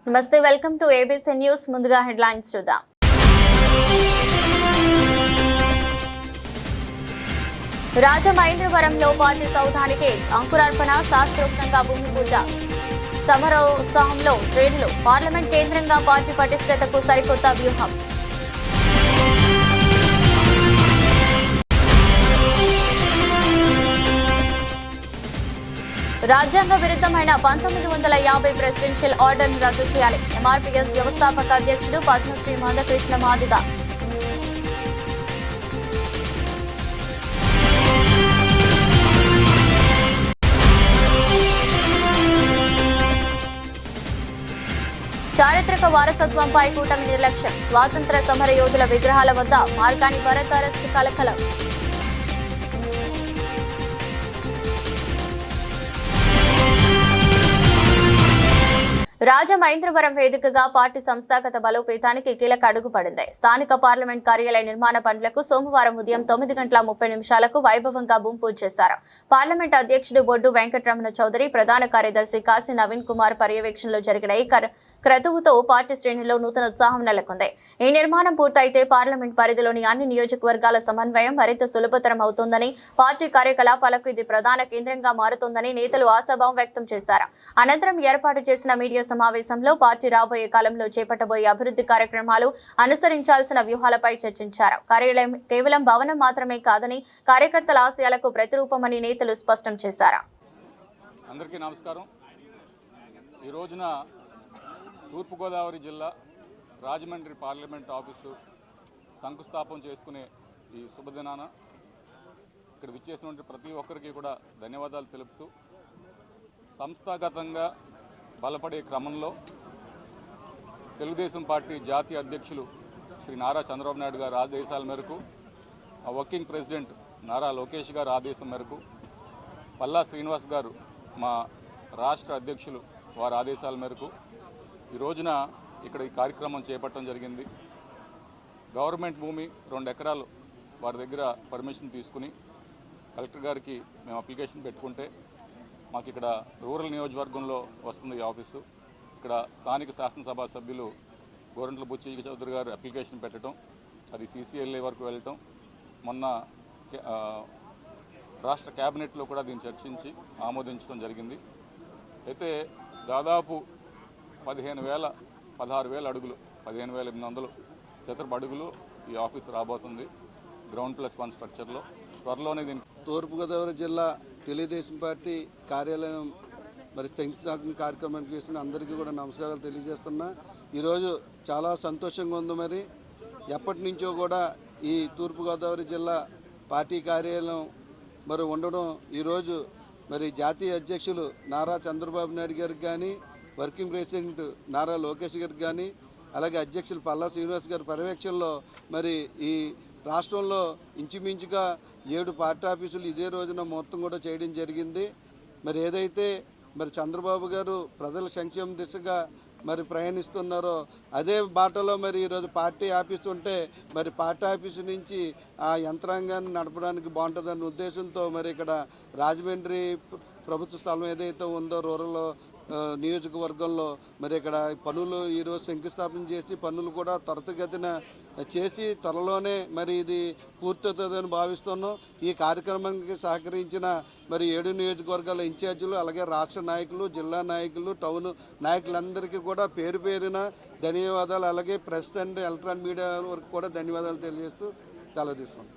నమస్తే, welcome to ABC news. ముందుగా headlines చూద్దాం. రాజమహేంద్రవరంలో పార్టీ సౌధానికి అంకురార్పణ, శాస్త్రోక్తంగా భూమి పూజ. సమరోత్సాహంలో శ్రేణులు. పార్లమెంట్ కేంద్రంగా పార్టీ పటిష్టతకు సరికొత్త వ్యూహం. రాజ్యాంగ విరుద్ధమైన 1950 ప్రెసిడెన్షియల్ ఆర్డర్ను రద్దు చేయాలి. ఎంఆర్పీఎస్ వ్యవస్థాపక అధ్యక్షుడు పద్మశ్రీ మందకృష్ణ మాదిగ. చారిత్రక వారసత్వంపై కూటమి నిర్లక్ష్యం. స్వాతంత్ర సమర యోధుల విగ్రహాల వద్ద మార్గాని భరత్ అరెస్టు కలకలం. రాజమహేంద్రవరం వేదికగా పార్టీ సంస్థాగత బలోపేతానికి కీలక అడుగు పడింది. స్థానిక పార్లమెంట్ కార్యాలయ నిర్మాణ పనులకు సోమవారం ఉదయం 9:30 వైభవంగా భూమి పూజ చేశారు. పార్లమెంట్ అధ్యక్షుడు బొడ్డు వెంకటరమణ చౌదరి, ప్రధాన కార్యదర్శి కాశీ నవీన్ కుమార్ పర్యవేక్షణలో జరిగిన ఈ క్రతువుతో పార్టీ శ్రేణుల్లో నూతన ఉత్సాహం నెలకొంది. ఈ నిర్మాణం పూర్తయితే పార్లమెంట్ పరిధిలోని అన్ని నియోజకవర్గాల సమన్వయం మరింత సులభతరం అవుతుందని, పార్టీ కార్యకలాపాలకు ఇది ప్రధాన కేంద్రంగా మారుతుందని నేతలు ఆశాభావం వ్యక్తం చేశారు. అనంతరం ఏర్పాటు చేసిన మీడియా సమావేశంలో పార్టీ రాబోయే కాలంలో చేపట్టబోయే అభివృద్ధి కార్యక్రమాలు, అనుసరించాల్సిన వ్యూహాలపై చర్చించారు. కార్యాలయం కేవలం భవనం మాత్రమే కాదని, కార్యకర్తల ఆశయాలకు ప్రతిరూపమని నేతలు స్పష్టం చేశారు. అందరికీ నమస్కారం. ఈ రోజున తూర్పుగోదావరి జిల్లా రాజమండ్రి పార్లమెంట్ ఆఫీసు శంకుస్థాపన చేసుకునే ఈ శుభదినాన ఇక్కడ విచ్చేసినటువంటి ప్రతి ఒక్కరికి కూడా ధన్యవాదాలు తెలుపుతూ, సంస్థాగతంగా బలపడే క్రమంలో తెలుగుదేశం పార్టీ జాతీయ అధ్యక్షులు శ్రీ నారా చంద్రబాబు నాయుడు గారి ఆదేశాల మేరకు, వర్కింగ్ ప్రెసిడెంట్ నారా లోకేష్ గారి ఆదేశం మేరకు, పల్లా శ్రీనివాస్ గారు మా రాష్ట్ర అధ్యక్షులు వారి ఆదేశాల మేరకు ఈ రోజున ఇక్కడ ఈ కార్యక్రమం చేపట్టడం జరిగింది. గవర్నమెంట్ భూమి 2 ఎకరాలు వారి దగ్గర పర్మిషన్ తీసుకుని కలెక్టర్ గారికి మేము అప్లికేషన్ పెట్టుకుంటే మాకు ఇక్కడ రూరల్ నియోజకవర్గంలో వస్తుంది ఈ ఆఫీసు. ఇక్కడ స్థానిక శాసనసభ సభ్యులు గోరంట్ల బుచ్చి చౌదరి గారు అప్లికేషన్ పెట్టడం, అది CCLA వరకు వెళ్ళటం, మొన్న రాష్ట్ర క్యాబినెట్లో కూడా దీన్ని చర్చించి ఆమోదించడం జరిగింది. అయితే దాదాపు 16,000 అడుగులు, 15,800 చతురపు అడుగులు ఈ ఆఫీసు రాబోతుంది గ్రౌండ్+1 స్ట్రక్చర్లో. త్వరలోనే దీనికి తూర్పుగోదావరి జిల్లా తెలుగుదేశం పార్టీ కార్యాలయం శంకుస్థాపన కార్యక్రమానికి చేసిన అందరికీ కూడా నమస్కారాలు తెలియజేస్తున్నా. ఈరోజు చాలా సంతోషంగా ఉంది. మరి ఎప్పటి నుంచో కూడా ఈ తూర్పుగోదావరి జిల్లా పార్టీ కార్యాలయం ఉండడం, ఈరోజు జాతీయ అధ్యక్షులు నారా చంద్రబాబు నాయుడు గారికి కానీ, వర్కింగ్ ప్రెసిడెంట్ నారా లోకేష్ గారికి కానీ, అలాగే అధ్యక్షులు పల్లా శ్రీనివాస్ గారి పర్యవేక్షణలో ఈ రాష్ట్రంలో ఇంచుమించుగా 7 పార్టీ ఆఫీసులు ఇదే రోజున మొత్తం కూడా చేయడం జరిగింది. ఏదైతే చంద్రబాబు గారు ప్రజల సంక్షేమ దిశగా ప్రయాణిస్తున్నారో అదే బాటలో ఈరోజు పార్టీ ఆఫీసు ఉంటే పార్టీ ఆఫీసు నుంచి ఆ యంత్రాంగాన్ని నడపడానికి బాగుంటుందన్న ఉద్దేశంతో ఇక్కడ రాజమండ్రి ప్రభుత్వ స్థలం ఏదైతే ఉందో రూరల్ నియోజకవర్గంలో ఇక్కడ పనులు ఈరోజు శంకుస్థాపన చేసి పనులు కూడా త్వరితగతిన చేసి త్వరలోనే ఇది పూర్తవుతుందని భావిస్తున్నాం. ఈ కార్యక్రమానికి సహకరించిన 7 నియోజకవర్గాల ఇన్ఛార్జీలు, అలాగే రాష్ట్ర నాయకులు, జిల్లా నాయకులు, టౌన్ నాయకులందరికీ కూడా పేరు పేరున ధన్యవాదాలు. అలాగే ప్రెస్ అండ్ ఎలక్ట్రానిక్ మీడియా వరకు కూడా ధన్యవాదాలు తెలియజేస్తూ సెలవు తీసుకున్నాం.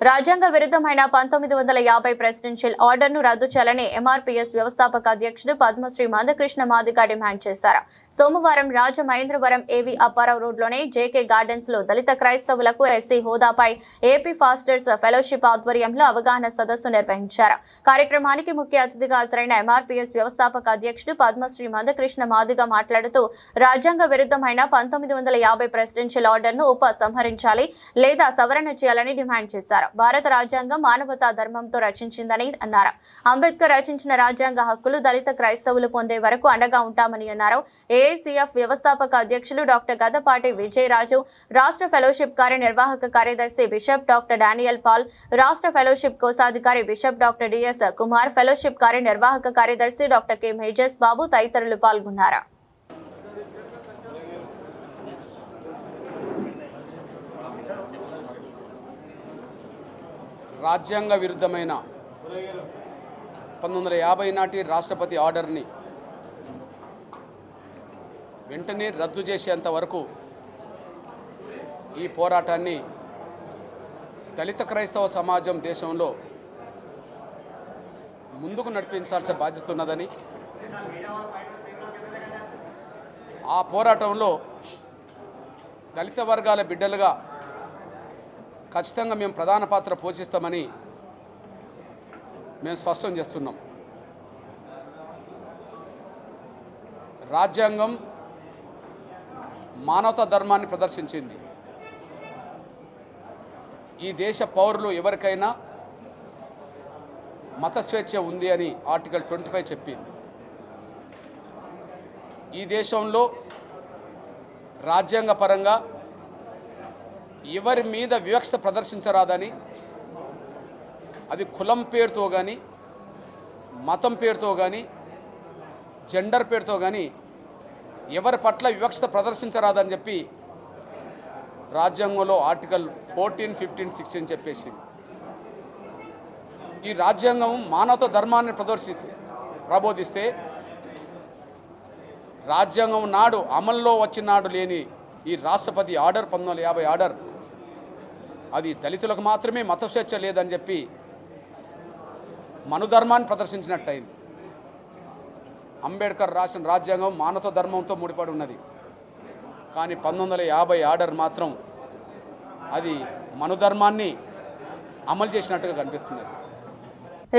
రాజ్యాంగ విరుద్ధమైన 1950 ప్రెసిడెన్షియల్ ఆర్డర్ను రద్దు చేయాలని ఎంఆర్పీఎస్ వ్యవస్థాపక అధ్యక్షుడు పద్మశ్రీ మందకృష్ణ మాదిగ డిమాండ్ చేశారు. సోమవారం రాజమహేంద్రవరం ఏవి అప్పారావు రోడ్లోని జేకే గార్డెన్స్ లో దళిత క్రైస్తవులకు ఎస్సీ హోదాపై ఏపీ ఫాస్టర్స్ ఫెలోషిప్ ఆధ్వర్యంలో అవగాహన సదస్సు నిర్వహించారు. కార్యక్రమానికి ముఖ్య అతిథిగా హాజరైన ఎంఆర్పీఎస్ వ్యవస్థాపక అధ్యక్షుడు పద్మశ్రీ మందకృష్ణ మాదిగ మాట్లాడుతూ, రాజ్యాంగ విరుద్ధమైన 1950 ప్రెసిడెన్షియల్ ఆర్డర్ను ఉపసంహరించాలి లేదా సవరణ చేయాలని డిమాండ్ చేశారు. భారత రాజ్యాంగం మానవతా ధర్మంతో రచించిందని అన్నారు. అంబేద్కర్ రచించిన రాజ్యాంగ హక్కులు దళిత క్రైస్తవులు పొందే వరకు అండగా ఉంటామని అన్నారు. ఏఐసీఎఫ్ వ్యవస్థాపక అధ్యక్షులు డాక్టర్ గదపాటి విజయరాజు, రాష్ట్ర ఫెలోషిప్ కార్యనిర్వాహక కార్యదర్శి బిషప్ డాక్టర్ డానియల్ పాల్, రాష్ట్ర ఫెలోషిప్ కోశాధికారి bishop doctor DS Kumar, fellowship కార్యనిర్వాహక కార్యదర్శి డాక్టర్ కె మేజస్ బాబు తదితరులు పాల్గొన్నారు. రాజ్యాంగ విరుద్ధమైన 1950 నాటి రాష్ట్రపతి ఆర్డర్ని వెంటనే రద్దు చేసేంత వరకు ఈ పోరాటాన్ని దళిత క్రైస్తవ సమాజం దేశంలో ముందుకు నడిపించాల్సిన బాధ్యత ఉన్నదని, ఆ పోరాటంలో దళిత వర్గాల బిడ్డలుగా ఖచ్చితంగా మేము ప్రధాన పాత్ర పోషిస్తామని మేము స్పష్టం చేస్తున్నాం. రాజ్యాంగం మానవతా ధర్మాన్ని ప్రదర్శించింది. ఈ దేశ పౌరులు ఎవరికైనా మత స్వేచ్ఛ ఉంది అని ఆర్టికల్ 25 చెప్పింది. ఈ దేశంలో రాజ్యాంగపరంగా ఎవరి మీద వివక్షత ప్రదర్శించరాదని, అది కులం పేరుతో కానీ, మతం పేరుతో కానీ, జెండర్ పేరుతో కానీ ఎవరి పట్ల వివక్షత ప్రదర్శించరాదని చెప్పి రాజ్యాంగంలో ఆర్టికల్ 14, 15, 16 చెప్పేసింది. ఈ రాజ్యాంగం మానవతా ధర్మాన్ని ప్రబోధిస్తే రాజ్యాంగం నాడు అమల్లో వచ్చినాడు లేని ఈ రాష్ట్రపతి ఆర్డర్ 1950 ఆర్డర్ అది దళితులకు మాత్రమే మత స్వేచ్ఛ లేదని చెప్పి మనుధర్మాన్ని ప్రదర్శించినట్టయింది. అంబేద్కర్ రాసిన రాజ్యాంగం మానవతా ధర్మంతో ముడిపడి ఉన్నది. కానీ 1950 ఆర్డర్ మాత్రం అది మనుధర్మాన్ని అమలు చేసినట్టుగా కనిపిస్తున్నది.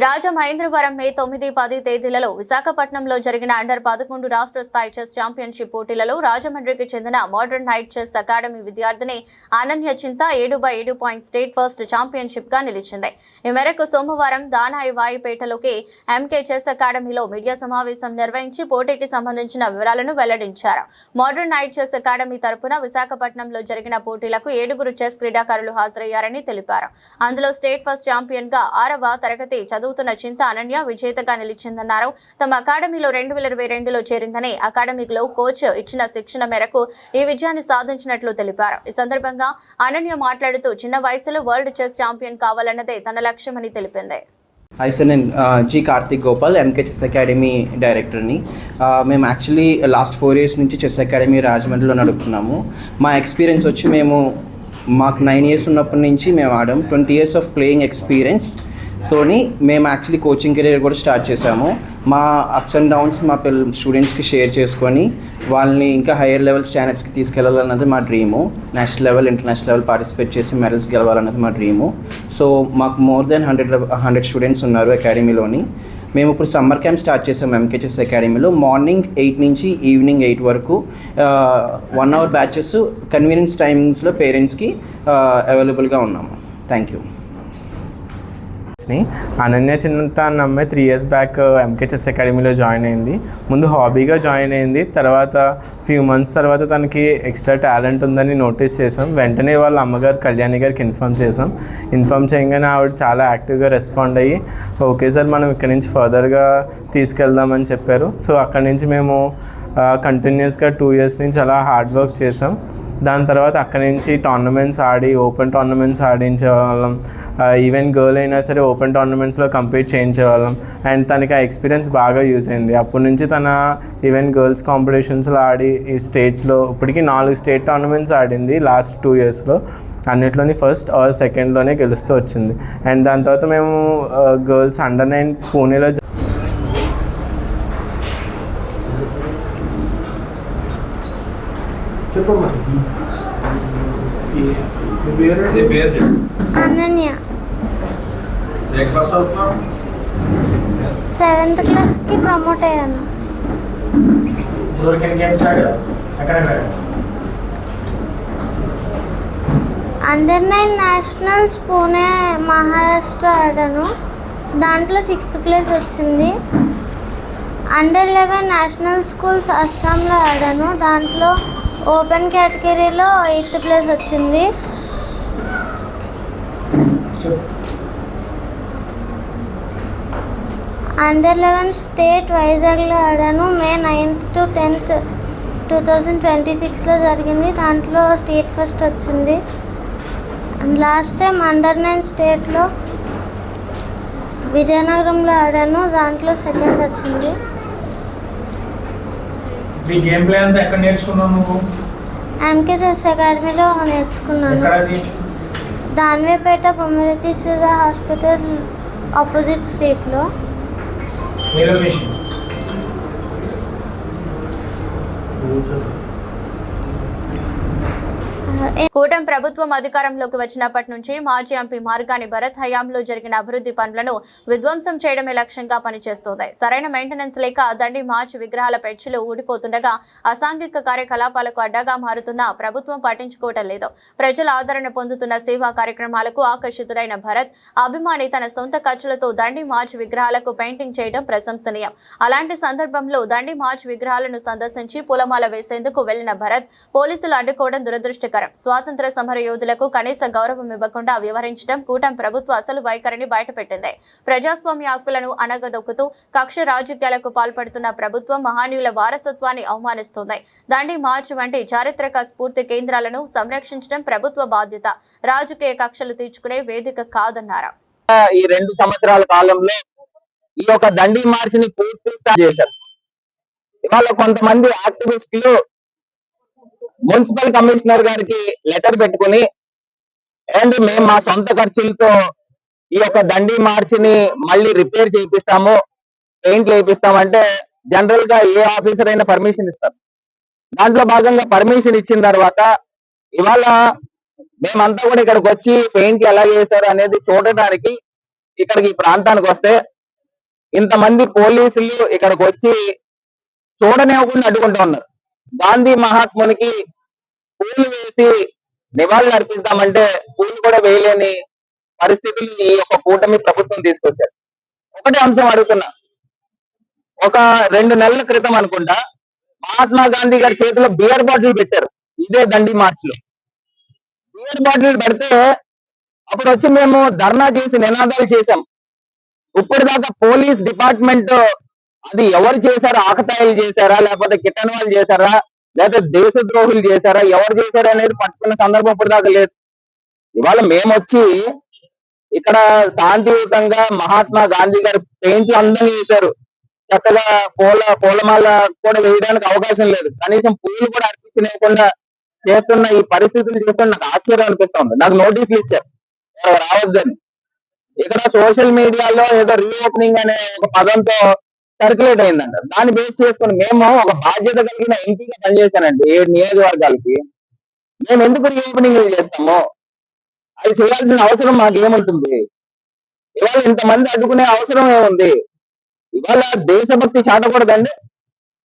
రాజమహేంద్రవరం మే 9, 10 తేదీలలో విశాఖపట్నంలో జరిగిన అండర్ 11 రాష్ట్ర స్థాయి చెస్ ఛాంపియన్షిప్ పోటీలలో రాజమండ్రికి చెందిన మోడర్న్ నైట్ చెస్ అకాడమీ విద్యార్థిని అనన్య చింత 7/7 పాయింట్ స్టేట్ ఫస్ట్ ఛాంపియన్షిప్ గా నిలిచింది. ఈ మేరకు సోమవారం దానాయి వాయిపేటలోకి ఎంకే చెస్ అకాడమీలో మీడియా సమావేశం నిర్వహించి పోటీకి సంబంధించిన వివరాలను వెల్లడించారు. మోడర్న్ నైట్ చెస్ అకాడమీ తరపున విశాఖపట్నంలో జరిగిన పోటీలకు 7 చెస్ క్రీడాకారులు హాజరయ్యారని తెలిపారు. అందులో స్టేట్ ఫస్ట్ ఛాంపియన్ గా 6వ తరగతి చదువుతున్న చింత అనన్య విజేతగా నిలిచిందన్నారు. తమ అకాడమీలో 2022లో చేరిందని, అకాడమీలో కోచ్ ఇచ్చిన శిక్షణ మేరకు ఈ విజయాన్ని సాధించినట్లు తెలిపారు. ఈ సందర్భంగా అనన్య మాట్లాడుతూ చిన్న వయసులో వరల్డ్ చెస్ ఛాంపియన్ కావాలన్నదే తన లక్ష్యమని తెలిపింది. హాయ్ సార్, నేను G Karthik Gopal, MK chess academy డైరెక్టర్ని. మేము యాక్చువల్లీ లాస్ట్ 4 years నుంచి చెస్ అకాడమీ రాజమండ్రిలో నడుపుతున్నాము. మా ఎక్స్పీరియన్స్ వచ్చి మాకు 9 years ఉన్నప్పటి నుంచి మేము ఆడాము. 20 years ఆఫ్ ప్లేయింగ్ ఎక్స్పీరియన్స్ తోని మేము యాక్చువల్లీ కోచింగ్ కెరీర్ కూడా స్టార్ట్ చేసాము. మా అప్స్ అండ్ డౌన్స్ మా స్టూడెంట్స్కి షేర్ చేసుకొని వాళ్ళని ఇంకా హైయర్ లెవెల్ స్టాండర్డ్స్కి తీసుకెళ్లాలన్నది మా dream. National level, international level participate చేసి మెడల్స్ గెలవాలన్నది మా డ్రీము. సో మాకు మోర్ దెన్ 100 స్టూడెంట్స్ ఉన్నారు అకాడమీలోని. మేము ఇప్పుడు సమ్మర్ క్యాంప్ స్టార్ట్ చేసాము ఎంకే చెస్ అకాడమీలో. మార్నింగ్ 8 నుంచి ఈవినింగ్ 8 వరకు 1 hour బ్యాచెస్ కన్వీనియన్స్ టైమింగ్స్లో పేరెంట్స్కి అవైలబుల్గా ఉన్నాము. Thank you. అనన్య చింత అన్న అమ్మాయి 3 years బ్యాక్ ఎంకే చెస్ అకాడమీలో జాయిన్ అయింది. ముందు హాబీగా జాయిన్ అయింది. తర్వాత ఫ్యూ మంత్స్ తర్వాత తనకి ఎక్స్ట్రా టాలెంట్ ఉందని నోటీస్ చేసాం. వెంటనే వాళ్ళ అమ్మగారు కళ్యాణి గారికి ఇన్ఫామ్ చేయగానే ఆవిడ చాలా యాక్టివ్గా రెస్పాండ్ అయ్యి ఓకే సార్ మనం ఇక్కడి నుంచి ఫర్దర్గా తీసుకెళ్దామని చెప్పారు. సో అక్కడి నుంచి మేము కంటిన్యూస్గా 2 years నుంచి అలా హార్డ్ వర్క్ చేసాం. దాని తర్వాత అక్కడి నుంచి టోర్నమెంట్స్ ఆడి ఓపెన్ టోర్నమెంట్స్ ఆడించేవాళ్ళం. ఈవెన్ గర్ల్ అయినా సరే ఓపెన్ టోర్నమెంట్స్లో కంపీట్ చేయించేవాళ్ళం. అండ్ తనకి ఆ ఎక్స్పీరియన్స్ బాగా యూజ్ అయింది. అప్పటి నుంచి తన ఈవెన్ గర్ల్స్ కాంపిటీషన్స్లో ఆడి ఈ స్టేట్లో ఇప్పటికీ 4 స్టేట్ టోర్నమెంట్స్ ఆడింది లాస్ట్ 2 yearsలో. అన్నిట్లోని ఫస్ట్ ఆర్ సెకండ్లోనే గెలుస్తూ వచ్చింది. అండ్ దాని తర్వాత మేము గర్ల్స్ అండర్ 9 పూణేలో అనన్య 7th క్లాస్కి ప్రమోట్ అయ్యాను. అండర్ 9 నేషనల్స్ పూణే మహారాష్ట్ర ఆడాను. దాంట్లో 6th place వచ్చింది. అండర్ 11 నేషనల్ స్కూల్స్ అస్సాంలో ఆడాను. దాంట్లో ఓపెన్ కేటగిరీలో 8th place వచ్చింది. అండర్ 11 స్టేట్ వైజాగ్లో ఆడాను. మే 9th to 10th 2026లో జరిగింది. దాంట్లో స్టేట్ ఫస్ట్ వచ్చింది. అండ్ లాస్ట్ టైం అండర్ 9 స్టేట్లో విజయనగరంలో ఆడాను, దాంట్లో సెకండ్ వచ్చింది. నీ గేమ్ ప్లే అంతా ఎక్కడ నేర్చుకున్నావు నువ్వు? ఎంకే చెస్ అకాడమీలో నేర్చుకున్నాను. ఎక్కడది? దాన్వేపేట కమ్యూనిటీ సుధా హాస్పిటల్ ఆపోజిట్ స్ట్రీట్లో. ఏ లొకేషన్? కూటమి ప్రభుత్వం అధికారంలోకి వచ్చినప్పటి నుంచి మాజీ ఎంపీ మార్గాని భరత్ హయాంలో జరిగిన అభివృద్ధి పనులను విధ్వంసం చేయడమే లక్ష్యంగా పనిచేస్తోంది. సరైన మెయింటెనెన్స్ లేక దండి మార్చి విగ్రహాల పెచ్చులు ఊడిపోతుండగా అసాంఘిక కార్యకలాపాలకు అడ్డగా మారుతున్న ప్రభుత్వం పట్టించుకోవటం లేదు. ప్రజల ఆదరణ పొందుతున్న సేవా కార్యక్రమాలకు ఆకర్షితుడైన భరత్ అభిమాని తన సొంత ఖర్చులతో దండి మార్చి విగ్రహాలకు పెయింటింగ్ చేయడం ప్రశంసనీయం. అలాంటి సందర్భంలో దండి మార్చి విగ్రహాలను సందర్శించి పూలమాల వేసేందుకు వెళ్లిన భరత్ పోలీసులు అడ్డుకోవడం దురదృష్టకరం. స్వాతంత్ర సమర యోధులకు కనీస గౌరవం ఇవ్వకుండా వ్యవహరించడం కూటమి ప్రభుత్వ అసలు వైఖరిని బయటపెట్టింది. ప్రజాస్వామ్య హక్కులను అనగదొక్కుతూ కక్ష రాజకీయాలకు పాల్పడుతున్న ప్రభుత్వం మహానీయుల వారసత్వాన్ని అవమానిస్తోంది. దండి మార్చ్ వంటి చారిత్రక స్ఫూర్తి కేంద్రాలను సంరక్షించడం ప్రభుత్వ బాధ్యత, రాజకీయ కక్షలు తీర్చుకునే వేదిక కాదన్నారు. ఈ 2 సంవత్సరాల కాలంలో ఈ యొక్క దండి మార్చిని పూర్తి స్థాయి చేశారు. ఇవాళ కొంతమంది యాక్టివిస్టులు మున్సిపల్ కమిషనర్ గారికి లెటర్ పెట్టుకుని అండ్ మేము మా సొంత ఖర్చులతో ఈ యొక్క దండి మార్చిని మళ్ళీ రిపేర్ చేయిస్తాము, పెయింట్లు వేయిస్తామంటే జనరల్ గా ఏ ఆఫీసర్ అయినా పర్మిషన్ ఇస్తారు. దాంట్లో భాగంగా పర్మిషన్ ఇచ్చిన తర్వాత ఇవాళ మేమంతా కూడా ఇక్కడికి వచ్చి పెయింట్లు ఎలా చేశారు అనేది చూడటానికి ఇక్కడికి ఈ ప్రాంతానికి వస్తే ఇంతమంది పోలీసులు ఇక్కడికి వచ్చి చూడనివ్వకుండా అడ్డుకుంటూ ఉన్నారు. గాంధీ మహాత్మునికి పూలు వేసి నివాళులు అర్పిద్దామంటే పూలు కూడా వేయలేని పరిస్థితులు ఈ యొక్క కూటమి ప్రభుత్వం తీసుకొచ్చారు. ఒకటే అంశం అడుగుతున్నా, ఒక 2 నెలల క్రితం అనుకుంటా మహాత్మా గాంధీ గారి చేతిలో బియర్ బాటిల్ పెట్టారు. ఇదే దండి మార్చ్ లో బియర్ బాటిల్ పెడితే అప్పుడు వచ్చి మేము ధర్నా చేసి నినాదాలు చేశాం. ఇప్పటిదాకా పోలీస్ డిపార్ట్మెంట్ అది ఎవరు చేశారా, ఆకతాయిలు చేశారా, లేకపోతే కిట్టన్ వాళ్ళు చేశారా, లేకపోతే దేశద్రోహులు చేశారా, ఎవరు చేశారా అనేది పట్టుకున్న సందర్భం ఇప్పటిదాకా లేదు. ఇవాళ మేము వచ్చి ఇక్కడ శాంతియుతంగా మహాత్మా గాంధీ గారి పెయింట్లు అందరినీ వేశారు. చక్కగా పూలమాల కూడా వేయడానికి అవకాశం లేదు, కనీసం పూలు కూడా అర్పించలేకుండా చేస్తున్న ఈ పరిస్థితులు చూస్తున్న నాకు ఆశ్చర్యం అనిపిస్తా ఉంది. నాకు నోటీసులు ఇచ్చారు రావద్దని. ఇక్కడ సోషల్ మీడియాలో ఏదో రీఓపెనింగ్ అనే ఒక పదంతో సర్క్యులేట్ అయిందంట. దాన్ని బేస్ చేసుకుని మేము ఒక బాధ్యత కలిగిన ఎంపీగా పనిచేశానండి 7 నియోజకవర్గాలకి. మేము ఎందుకు రీఓపెనింగ్ చేస్తాము? అది చేయాల్సిన అవసరం మాకేముంటుంది? ఇవాళ ఇంతమంది అడ్డుకునే అవసరం ఏముంది? ఇవాళ దేశభక్తి చాటకూడదండి.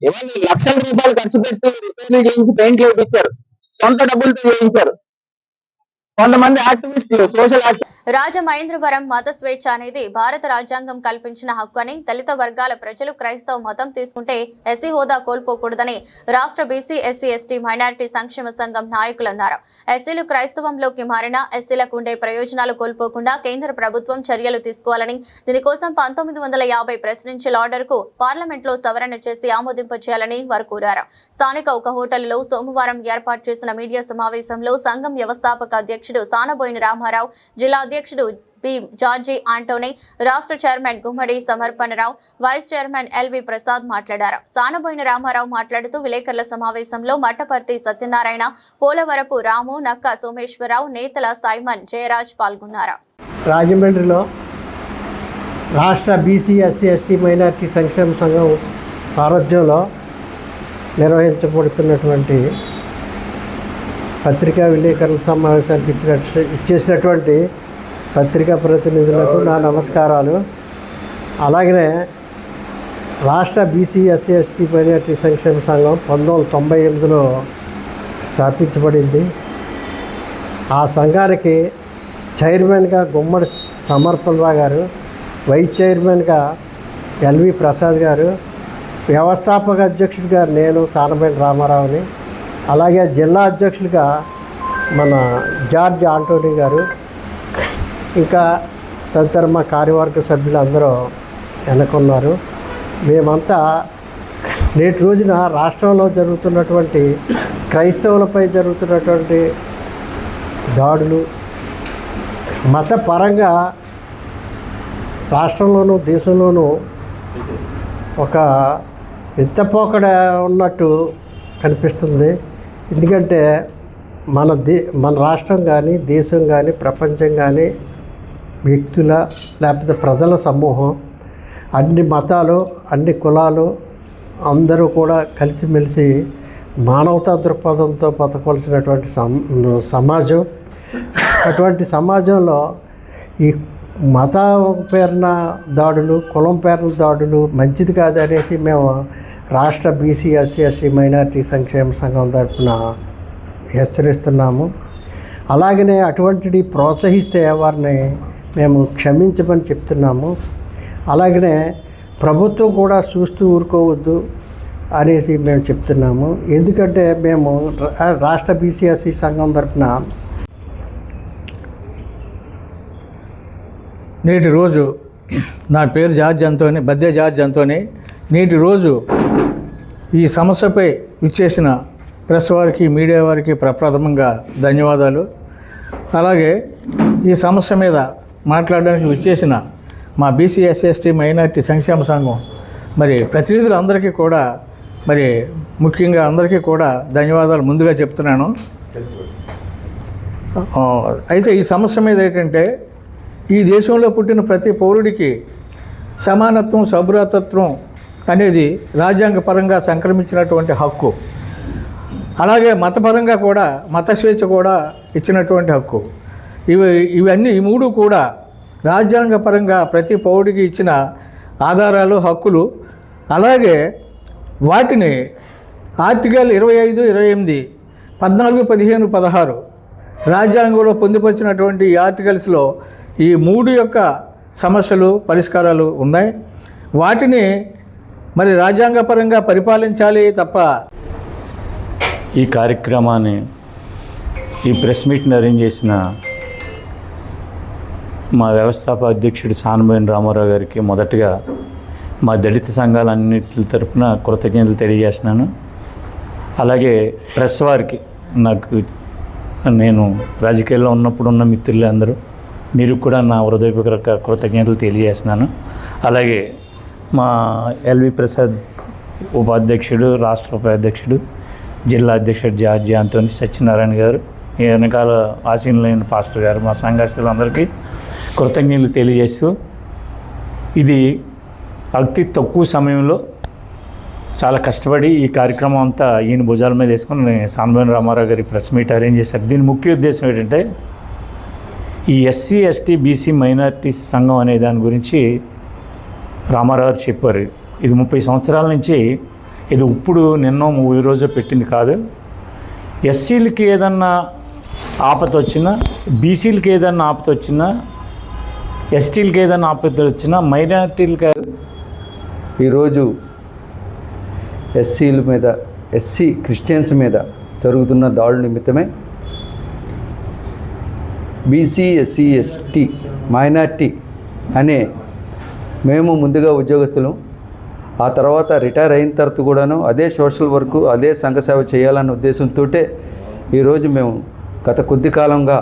ఇవాళ లక్షల రూపాయలు ఖర్చు పెట్టి రిపేర్లు చేయించి పెయింట్లు వేయించారు, సొంత డబ్బులతో చేయించారు కొంతమంది యాక్టివిస్టులు, సోషల్ యాక్టివిస్టులు. రాజమహేంద్రవరం మత స్వేచ్ఛ అనేది భారత రాజ్యాంగం కల్పించిన హక్కు అని, దళిత వర్గాల ప్రజలు క్రైస్తవ మతం తీసుకుంటే ఎస్సీ హోదా కోల్పోకూడదని రాష్ట్ర బీసీ ఎస్సీ ఎస్టీ మైనారిటీ సంక్షేమ సంఘం నాయకులు అన్నారు. ఎస్సీలు క్రైస్తవంలోకి మారిన ఎస్సీలకు ఉండే ప్రయోజనాలు కోల్పోకుండా కేంద్ర ప్రభుత్వం చర్యలు తీసుకోవాలని, దీనికోసం 1950 ప్రెసిడెన్షియల్ ఆర్డర్ కు పార్లమెంట్ లో సవరణ చేసి ఆమోదింపచేయాలని వారు కోరారు. స్థానిక ఒక హోటల్లో సోమవారం ఏర్పాటు చేసిన మీడియా సమావేశంలో సంఘం వ్యవస్థాపక అధ్యక్షుడు సానబోయిన రామారావు, జిల్లా అధ్యక్షుడు బి జార్జి ఆంటోనీ, రాష్ట్ర chairman Gummadi Samarpanarao, vice chairman LV Prasad మాట్లాడారు. సానబోయిన రామారావు మాట్లాడుతూ విలేకరుల సమావేశంలో మట్టపర్తి సత్యనారాయణ, పోలవరపు రాము, నక్క సోమేశ్వరరావు, నేతల సైమన్, జయరాజ్ పాల్గొన్నారు. రాజమండ్రిలో రాష్ట్ర బీసీ ఎస్సీ ఎస్టీ మైనారిటీ సంక్షేమ సంఘం సారథ్యంలో నిర్వహించబడుతున్నటువంటి పత్రికా విలేకరుల సమావేశానికి ఇచ్చేసినటువంటి పత్రికా ప్రతినిధులకు నా నమస్కారాలు. అలాగనే రాష్ట్ర బీసీ ఎస్సీ ఎస్టీ మైనారిటీ సంక్షేమ సంఘం 1998లో స్థాపించబడింది. ఆ సంఘానికి చైర్మన్గా గుమ్మడి సమర్పణరావు గారు, వైస్ చైర్మన్గా ఎల్వి ప్రసాద్ గారు, వ్యవస్థాపక అధ్యక్షుడిగా నేను సానబోయిన రామారావుని, అలాగే జిల్లా అధ్యక్షులుగా మన జార్జ్ ఆంటోనీ గారు, ఇంకా తదితర మా కార్యవర్గ సభ్యులు అందరూ వెనకున్నారు. మేమంతా నేటి రోజున రాష్ట్రంలో జరుగుతున్నటువంటి క్రైస్తవులపై జరుగుతున్నటువంటి దాడులు, మతపరంగా రాష్ట్రంలోనూ దేశంలోనూ ఒక విత్తపోకడ ఉన్నట్టు కనిపిస్తుంది. ఎందుకంటే మన రాష్ట్రం కానీ దేశం కానీ ప్రపంచం కానీ వ్యక్తుల లేకపోతే ప్రజల సమూహం, అన్ని మతాలు అన్ని కులాలు అందరూ కూడా కలిసిమెలిసి మానవతా దృక్పథంతో బతకవలసినటువంటి సమాజం. అటువంటి సమాజంలో ఈ మత పేరున దాడులు, కులం పేరున దాడులు మంచిది కాదు అనేసి మేము రాష్ట్ర బీసీ ఎస్సీ ఎస్టీ మైనారిటీ సంక్షేమ సంఘం తరఫున హెచ్చరిస్తున్నాము. అలాగనే అటువంటిది ప్రోత్సహిస్తే వారిని మేము క్షమించమని చెప్తున్నాము. అలాగనే ప్రభుత్వం కూడా చూస్తూ ఊరుకోవద్దు అనేసి మేము చెప్తున్నాము. ఎందుకంటే మేము రాష్ట్ర బీసీఎస్సీ సంఘం తరఫున నేటి రోజు నా పేరు జార్జ్ అంతోని, బద్దే జార్జ్ అంతోని. నేటి రోజు ఈ సమస్యపై విచ్చేసిన ప్రెస్ వారికి, మీడియా వారికి ప్రప్రథమంగా ధన్యవాదాలు. అలాగే ఈ సమస్య మీద మాట్లాడడానికి విచ్చేసిన మా బీసీ ఎస్సీ ఎస్టీ మైనారిటీ సంక్షేమ సంఘం మరి ప్రతినిధులందరికీ కూడా మరి ముఖ్యంగా అందరికీ కూడా ధన్యవాదాలు ముందుగా చెప్తున్నాను. అయితే ఈ సమస్య మీద ఏంటంటే, ఈ దేశంలో పుట్టిన ప్రతి పౌరుడికి సమానత్వం, సౌభ్రాతత్వం అనేది రాజ్యాంగపరంగా సంక్రమించినటువంటి హక్కు. అలాగే మతపరంగా కూడా మత స్వేచ్ఛ కూడా ఇచ్చినటువంటి హక్కు. ఇవన్నీ ఈ మూడు కూడా రాజ్యాంగపరంగా ప్రతి పౌరుడికి ఇచ్చిన ఆధారాలు, హక్కులు. అలాగే వాటిని ఆర్టికల్ 25, 28, 14, 15, 16 రాజ్యాంగంలో పొందుపరిచినటువంటి ఈ ఆర్టికల్స్లో ఈ మూడు యొక్క సమస్యలు, పరిష్కారాలు ఉన్నాయి. వాటిని మరి రాజ్యాంగపరంగా పరిపాలించాలి తప్ప. ఈ కార్యక్రమాన్ని, ఈ ప్రెస్ మీట్ని అరేంజ్ చేసిన మా వ్యవస్థాపక అధ్యక్షుడు సానబోయిన రామారావు గారికి మొదటగా మా దళిత సంఘాలన్నిటి తరఫున కృతజ్ఞతలు తెలియజేస్తున్నాను. అలాగే ప్రెస్ వారికి, నేను రాజకీయాల్లో ఉన్నప్పుడు ఉన్న మిత్రులు అందరూ, మీరు కూడా నా హృదయపూర్వక కృతజ్ఞతలు తెలియజేస్తున్నాను. అలాగే మా ఎల్వి ప్రసాద్ ఉపాధ్యక్షుడు, రాష్ట్ర ఉపాధ్యక్షుడు, జిల్లా అధ్యక్షుడు జార్జి ఆంటోని, సత్యనారాయణ గారు, వెనకాల ఆసీనులైన పాస్టర్ గారు, మా సంఘస్థులందరికీ కృతజ్ఞతలు తెలియజేస్తూ, ఇది అతి తక్కువ సమయంలో చాలా కష్టపడి ఈ కార్యక్రమం అంతా ఈయన భుజాల మీద వేసుకొని సానబోయిన రామారావు గారి ప్రెస్ మీట్ అరేంజ్ చేశారు. దీని ముఖ్య ఉద్దేశం ఏంటంటే, ఈ ఎస్సీ ఎస్టీ బీసీ మైనారిటీస్ సంఘం అనే దాని గురించి రామారావు గారు చెప్పారు. ఇది 30 సంవత్సరాల నుంచి, ఇది ఇప్పుడు నిన్నో ఈ రోజు పెట్టింది కాదు. ఎస్సీలకి ఏదన్నా ఆపద వచ్చినా, బీసీలకి ఏదన్నా ఆపద వచ్చినా, ఎస్టీలకి ఏదన్నా ఆపద వచ్చినా, మైనారిటీలకి ఈరోజు ఎస్సీల మీద, ఎస్సీ క్రిస్టియన్స్ మీద జరుగుతున్న దాడుల నిమిత్తమే బీసీ ఎస్సీ ఎస్టీ మైనార్టీ అనే మేము ముందుగా ఉద్యోగస్తులు, ఆ తర్వాత రిటైర్ అయిన తర్వాత కూడాను అదే సోషల్ వర్క్, అదే సంఘ సేవ చేయాలన్న ఉద్దేశంతో ఈరోజు మేము గత కొద్ది కాలంగా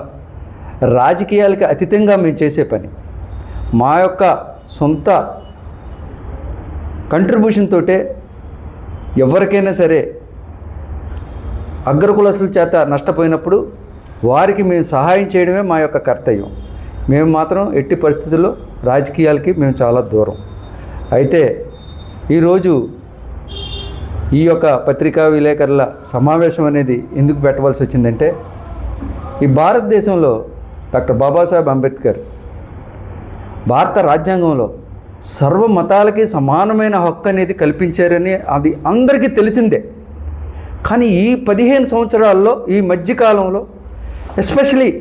రాజకీయాలకి అతీతంగా మేము చేసే పని, మా యొక్క సొంత కంట్రిబ్యూషన్ తోటే ఎవరికైనా సరే అగ్రకులస్తుల చేత నష్టపోయినప్పుడు వారికి మేము సహాయం చేయడమే మా యొక్క కర్తవ్యం. మేము మాత్రం ఎట్టి పరిస్థితుల్లో రాజకీయాలకి మేము చాలా దూరం. అయితే ఈరోజు ఈ యొక్క పత్రికా విలేకరుల సమావేశం అనేది ఎందుకు పెట్టవలసి వచ్చిందంటే, ఈ భారతదేశంలో డాక్టర్ బాబాసాహెబ్ అంబేద్కర్ భారత రాజ్యాంగంలో సర్వ మతాలకి సమానమైన హక్కు అనేది కల్పించారని అది అందరికీ తెలిసిందే. కానీ ఈ 15 సంవత్సరాల్లో, ఈ మధ్యకాలంలో ఎస్పెషలీ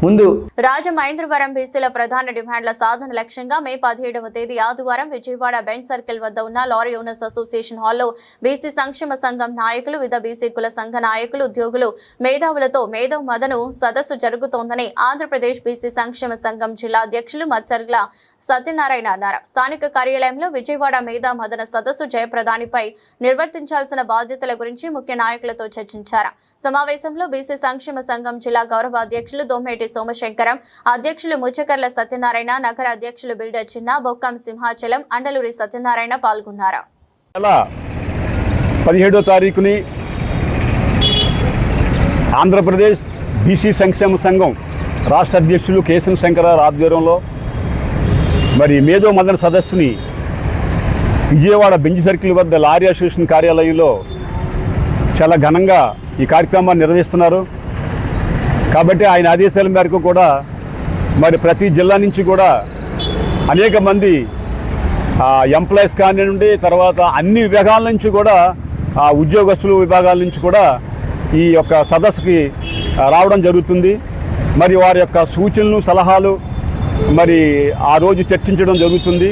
ముందు రాజమహేంద్రవరం బీసీల ప్రధాన డిమాండ్ల సాధన లక్ష్యంగా మే 17వ తేదీ ఆదివారం విజయవాడ బెంచ్ సర్కిల్ వద్ద ఉన్న లారీ ఓనర్స్ అసోసియేషన్ హాల్లో బీసీ సంక్షేమ సంఘం నాయకులు, వివిధ బీసీ కుల సంఘ నాయకులు, ఉద్యోగులు, మేధావులతో మేధో మదను సదస్సు జరుగుతోందని ఆంధ్రప్రదేశ్ బీసీ సంక్షేమ సంఘం జిల్లా అధ్యక్షులు మత్సర్ల సత్యనారాయణ అన్నారు. స్థానిక కార్యాలయంలో విజయవాడ మేధా మదన సదస్సు జయప్రదానిపై నిర్వర్తించాల్సిన బాధ్యతల గురించి ముఖ్య నాయకులతో చర్చించారు. సమావేశంలో బీసీ సంక్షేమ సంఘం జిల్లా గౌరవ అధ్యక్షులు దొమ్మేటి సోమశంకరం, అధ్యక్షులు ముచ్చకర్ల సత్యనారాయణ, నగర అధ్యక్షులు బిల్డర్ చిన్న, బొక్కం సింహాచలం, అండలూరి సత్యనారాయణ పాల్గొన్నారు. 17వ తారీఖుని ఆంధ్రప్రదేశ్ బీసీ సంక్షేమ సంఘం రాష్ట్ర అధ్యక్షులు కేశం శంకరరావు ఆధ్వర్యంలో మరి మేధో మదన సదస్సుని విజయవాడ బెంచ్ సర్కిల్ వద్ద లారీ అసోసియేషన్ కార్యాలయంలో చాలా ఘనంగా ఈ కార్యక్రమాన్ని నిర్వహిస్తున్నారు. కాబట్టి ఆయన ఆదేశాల మేరకు కూడా మరి ప్రతి జిల్లా నుంచి కూడా అనేక మంది ఎంప్లాయీస్ కానివ్వండి, తర్వాత అన్ని విభాగాల నుంచి కూడా ఉద్యోగస్తులు విభాగాల నుంచి కూడా ఈ యొక్క సదస్సుకి రావడం జరుగుతుంది. మరి వారి యొక్క సూచనలు సలహాలు మరి ఆ రోజు చర్చించడం జరుగుతుంది.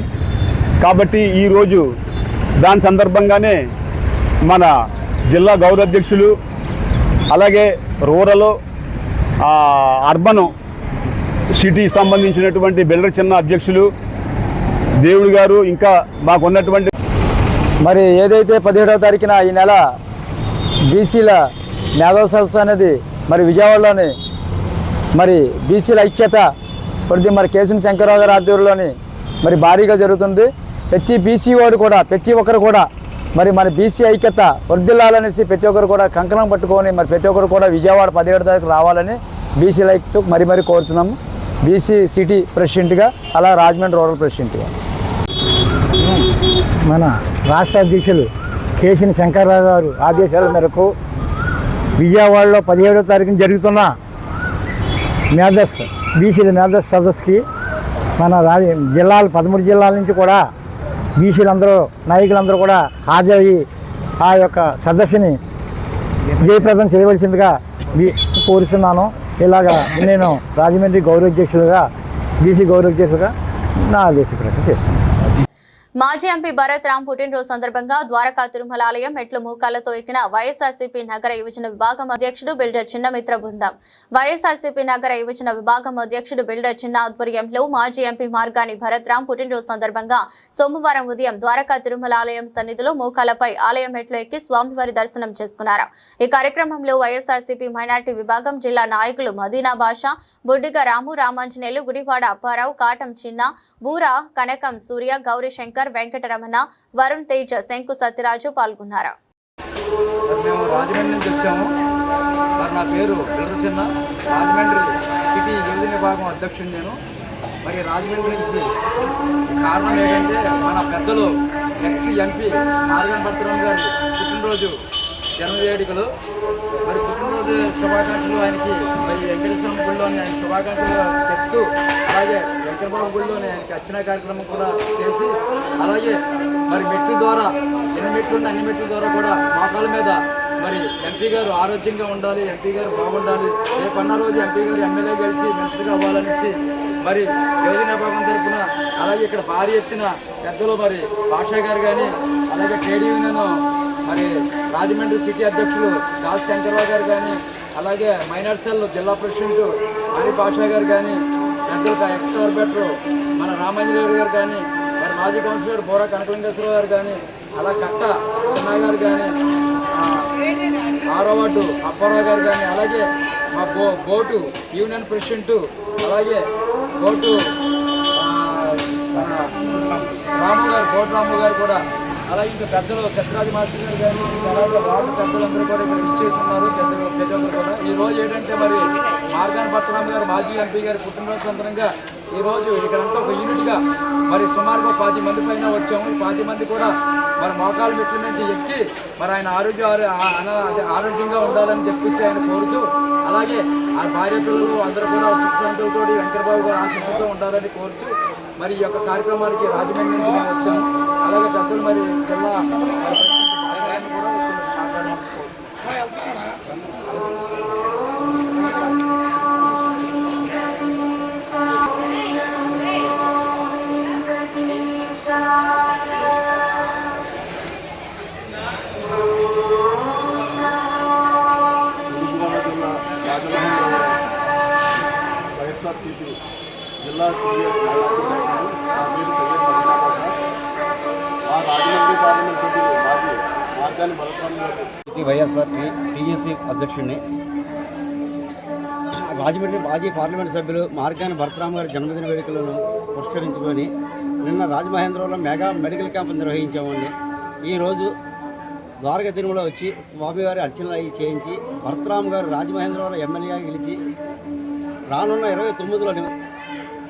కాబట్టి ఈరోజు దాని సందర్భంగానే మన జిల్లా గౌరవ అధ్యక్షులు, అలాగే రూరల్ అర్బన్ సిటీకి సంబంధించినటువంటి బిల్డర్ చిన్న అధ్యక్షులు దేవుడు గారు, ఇంకా మాకున్నటువంటి మరి ఏదైతే 17వ తారీఖున ఈ నెల బీసీల మేధోత్సవం అనేది మరి విజయవాడలోని మరి బీసీల ఐక్యత ప్రతి మరి కేశం శంకరరావు గారి ఆధ్వర్యంలోని మరి భారీగా జరుగుతుంది. ప్రతి బీసీ వాడు కూడా, ప్రతి ఒక్కరు కూడా మరి మన బీసీ ఐక్యత వర్ధిల్లాలనేసి ప్రతి ఒక్కరు కూడా కంకణం పట్టుకొని మరి ప్రతి ఒక్కరు కూడా విజయవాడ 17వ తారీఖు రావాలని బీసీల ఐక్యత మరి కోరుతున్నాము. బీసీ సిటీ ప్రెసిడెంట్గా, అలా రాజమండ్రి రూరల్ ప్రెసిడెంట్గా. మన రాష్ట్ర అధ్యక్షులు కేశం శంకరరావు గారు ఆదేశాల మేరకు విజయవాడలో 17వ తారీఖున జరుగుతున్న బీసీల మేధస్ సదస్సుకి మన జిల్లాలు 13 జిల్లాల నుంచి కూడా బీసీలందరూ నాయకులందరూ కూడా హాజరయ్యి ఆ యొక్క సదస్సుని విజయప్రదం చేయవలసిందిగా కోరుతున్నాను. ఇలాగా నేను రాజమండ్రి గౌరవాధ్యక్షులుగా, బీసీ గౌరవాధ్యక్షులుగా నా ఆదేశ ప్రకారం చేస్తాను. మాజీ ఎంపీ భరత్ రామ్ పుట్టినరోజు సందర్భంగా ద్వారకా తిరుమల ఆలయం మెట్లు మూకాలతో ఎక్కిన వైఎస్ఆర్సీపీ నగర యువజన విభాగం అధ్యక్షుడు బిల్డర్ చిన్న మిత్ర బృందం. వైఎస్ఆర్సీపీ నగర యువజన విభాగం అధ్యక్షుడు బిల్డర్ చిన్న ఆధ్వర్యంలో మాజీ ఎంపీ మార్గాని భరత్ రామ్ పుట్టినరోజు సందర్భంగా సోమవారం ఉదయం ద్వారకా తిరుమల ఆలయం సన్నిధిలో మూకాలపై ఆలయం మెట్లు ఎక్కి స్వామివారి దర్శనం చేసుకున్నారు. ఈ కార్యక్రమంలో వైఎస్ఆర్సీపీ మైనార్టీ విభాగం జిల్లా నాయకులు మదీనా బాషా, బుడ్డిగ రాము, రామాంజనేయులు, గుడివాడ అప్పారావు, కాటం చిన్న, బూరా, కనకం సూర్య, గౌరీ శంకర్, వెంకటరమణ, వరుణ్ తేజ్, శంకు సత్యరాజు పాల్గొన్నారు. మేము రాజమండ్రి నుంచి వచ్చాము. మరి నా పేరు బిల్డర్ చిన్న, రాజమండ్రి సిటీ యువజన విభాగం అధ్యక్షుడు నేను. మరి రాజమండ్రి నుంచి కారణం ఏంటంటే మన పెద్దలు ఎక్స్ ఎంపీ మార్గాని భరతరామ్ గారి పుట్టినరోజు జన్మవేడుకలు. మరి పుట్టినరోజు శుభాకాంక్షలు ఆయనకి మరి వెంకటేశ్వర గుడిలోని ఆయన శుభాకాంక్షలు చెప్తూ, అలాగే వెంకటబాబు గుడిలోని ఆయనకి అర్చన కార్యక్రమం కూడా చేసి, అలాగే మరి మెట్ల ద్వారా ఎన్ని మెట్లు ఉన్న అన్ని మెట్ల ద్వారా కూడా మోకాళ్ళ మీద మరి ఎంపీ గారు ఆరోగ్యంగా ఉండాలి, ఎంపీ గారు బాగుండాలి, రేపన్న రోజు ఎంపీ గారు ఎమ్మెల్యే కలిసి మినిస్టర్గా అవ్వాలనేసి మరి యువజన విభాగం తరఫున, అలాగే ఇక్కడ భారీ ఎత్తున పెద్దలు మరి భాషా గారు కానీ, అలాగే ట్రేడ్ యూనియన్ మరి రాజమండ్రి సిటీ అధ్యక్షులు దాస్ శంకరరావు గారు కానీ, అలాగే మైనార్ సెల్ జిల్లా ప్రెసిడెంట్ హరి భాషా గారు కానీ, పెద్దలు ఎక్స్ కార్పొరేటర్ మన రామాంజనేయులు గారు కానీ, మరి మాజీ కౌన్సిలర్ బోరా కనకలింగేశ్వరరావు గారు కానీ, అలా కట్ట చిన్న గారు కానీ, 6వ వార్డు అప్పారావు గారు కానీ, అలాగే మా బోటు యూనియన్ ప్రెసిడెంట్, అలాగే బోటు రాము గారు, బోటు రాము గారు కూడా, అలాగే ఇంకా పెద్దలు సత్యరాజు మాస్టర్ గారు కానీ, అలాగే వార్డు పెద్దలందరూ కూడా ఇక్కడ ఇచ్చేస్తున్నారు. పెద్దలు కూడా ఈరోజు ఏంటంటే మరి మార్గాని భరతరామ్ గారు మాజీ ఎంపీ గారి పుట్టినరోజు సందర్భంగా ఈరోజు ఇక్కడంతా ఒక యూనిట్గా మరి సుమారుగా 10 మంది పైన వచ్చాము. 10 మంది కూడా మరి మోకాల మెట్ల నుంచి ఎక్కి మరి ఆయన ఆరోగ్యంగా ఉండాలని చెప్పేసి ఆయన కోరుతూ, అలాగే ఆ భార్య పిల్లలు అందరూ కూడా సుఖశాంతులతో వెంకటబాబు గారు ఆశీస్సులతో ఉండాలని కోరుతూ మరి ఈ యొక్క కార్యక్రమానికి రాజమండ్రి నుంచి మేము వచ్చాము. అలాగే పెద్దలు మరి జిల్లా కూడా వైఎస్ఆర్సీపీ జిల్లా సీనియర్ మార్గాని బలరాం గారు. వైఎస్ఆర్ టీఎస్సీ అధ్యక్షుడిని. రాజమండ్రి మాజీ పార్లమెంట్ సభ్యులు మార్గాని భరతరాం గారి జన్మదిన వేడుకలను పురస్కరించుకొని నిన్న రాజమహేంద్రవరంలో మెగా మెడికల్ క్యాంప్ నిర్వహించామండి. ఈరోజు ద్వారకా తిరుమల వచ్చి స్వామివారి అర్చనలు అవి చేయించి భరతరాం గారు రాజమహేంద్రవరం ఎమ్మెల్యేగా గెలిచి రానున్న 29లో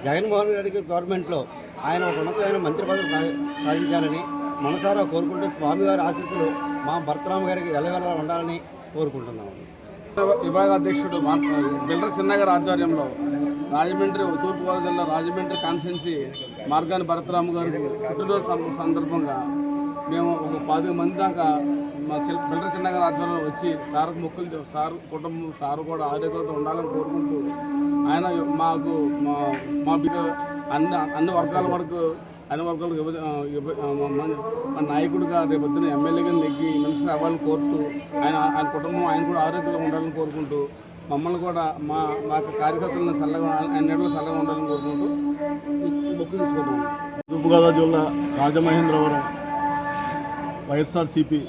జగన్మోహన్ రెడ్డి గవర్నమెంట్లో ఆయన ఒక ఉన్నతమైన మంత్రి పదవి సాధించాలని మనసారా కోరుకుంటూ స్వామివారి ఆశీస్సులు మా భరతరాం గారికి వెలవెలా ఉండాలని కోరుకుంటున్నాము. విభాగ అధ్యక్షుడు బిల్డర్ చిన్నగారి ఆధ్వర్యంలో రాజమండ్రి తూర్పుగోదావరి జిల్లా రాజమండ్రి కాన్స్టిట్యున్సీ మార్గాని భరతరాం గారి పుట్టినరోజు సందర్భంగా మేము ఒక 10 మంది దాకా మా బిల్డర్ చిన్నగారి ఆధ్వర్యంలో వచ్చి సార్కు మొక్కులు సార్ కుటుంబం సారు కూడా ఆరోగ్యంతో ఉండాలని కోరుకుంటూ ఆయన మాకు మా అన్ని వర్గాల వరకు అన్ని వర్గాలకు మా నాయకుడిగా రేపొద్దున ఎమ్మెల్యేగా నెగ్గి మినిస్టర్ అవ్వాలని కోరుతూ ఆయన కుటుంబం ఆయన కూడా ఆరోగ్యంగా ఉండాలని కోరుకుంటూ మమ్మల్ని కూడా మా కార్యకర్తలను చల్లగా అన్నింటిలో చల్లగా ఉండాలని కోరుకుంటూ మొక్కు తెచ్చుకుంటాము. తూర్పుగోదావరి జిల్లా రాజమహేంద్రవరం వైఎస్ఆర్సీపీ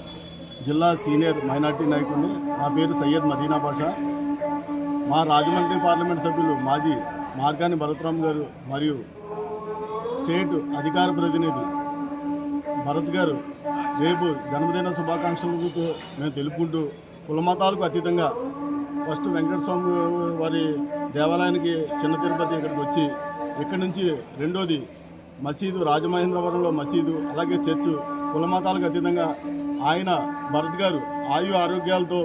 జిల్లా సీనియర్ మైనార్టీ నాయకుడిని. నా పేరు సయ్యద్ మదీనా బాషా. మా రాజమండ్రి పార్లమెంట్ సభ్యులు మాజీ మార్గాని భరతరాం గారు మరియు స్టేట్ అధికార ప్రతినిధి భరత్ గారు రేపు జన్మదిన శుభాకాంక్షలతో మేము తెలుపుకుంటూ కులమతాలకు అతీతంగా ఫస్ట్ వెంకటస్వామి వారి దేవాలయానికి చిన్న తిరుపతి ఇక్కడికి వచ్చి ఇక్కడి నుంచి రెండోది మసీదు రాజమహేంద్రవరంలో మసీదు అలాగే చర్చు కులమతాలకు అతీతంగా ఆయన భరత్ గారు ఆరోగ్యాలతో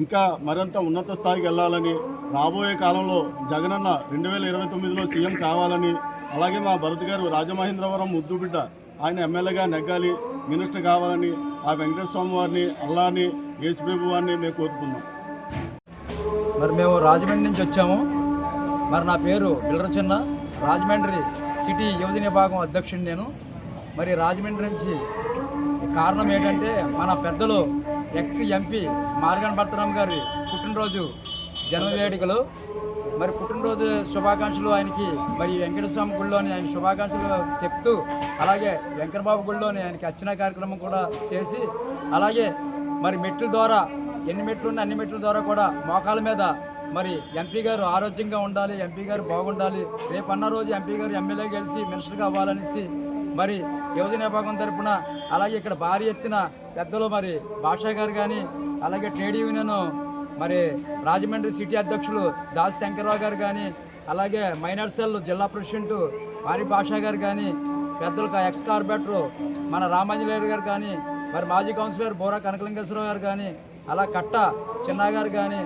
ఇంకా మరింత ఉన్నత స్థాయికి వెళ్ళాలని రాబోయే కాలంలో జగనన్న 2029లో సీఎం కావాలని అలాగే మా భరత్ గారు రాజమహేంద్రవరం ముద్దు బిడ్డ ఆయన ఎమ్మెల్యేగా నెగ్గాలి మినిస్టర్ కావాలని ఆ వెంకటేశ్వర స్వామి వారిని అల్లాని యేసుప్రభు వారిని మేము కోరుతున్నాం. మరి మేము రాజమండ్రి నుంచి వచ్చాము. మరి నా పేరు బిల్డర్ చిన్న, రాజమండ్రి సిటీ యువజన విభాగం అధ్యక్షుడిని నేను. మరి రాజమండ్రి నుంచి కారణం ఏంటంటే మన పెద్దలు ఎక్స్ ఎంపీ మార్గాని భరతరాం గారి పుట్టినరోజు జన్మ వేడుకలు. మరి పుట్టినరోజు శుభాకాంక్షలు ఆయనకి మరి వెంకటస్వామి గుడిలోని ఆయన శుభాకాంక్షలు చెప్తూ అలాగే వెంకటబాబు గుడిలోని ఆయనకి అర్చనా కార్యక్రమం కూడా చేసి అలాగే మరి మెట్ల ద్వారా ఎన్ని మెట్లు ఉన్న అన్ని మెట్ల ద్వారా కూడా మోకాల మీద మరి ఎంపీ గారు ఆరోగ్యంగా ఉండాలి, ఎంపీ గారు బాగుండాలి, రేపు అన్న రోజు ఎంపీ గారు ఎమ్మెల్యే గెలిచి మినిస్టర్గా అవ్వాలనేసి మరి యువజన విభాగం తరఫున అలాగే ఇక్కడ భారీ ఎత్తున పెద్దలు మరి భాషా గారు కానీ అలాగే ట్రేడ్ యూనియన్ మరి రాజమండ్రి సిటీ అధ్యక్షులు దాస్ శంకర్రావు గారు కానీ అలాగే మైనార్ సెల్ జిల్లా ప్రెసిడెంట్ వారి భాషా గారు కానీ పెద్దలకు ఎక్స్ కార్పొరేటర్ మన రామాంజనేయులు గారు కానీ మరి మాజీ కౌన్సిలర్ బోరా కనకలింగేశ్వరరావు గారు కానీ అలా కట్ట చిన్న గారు కానీ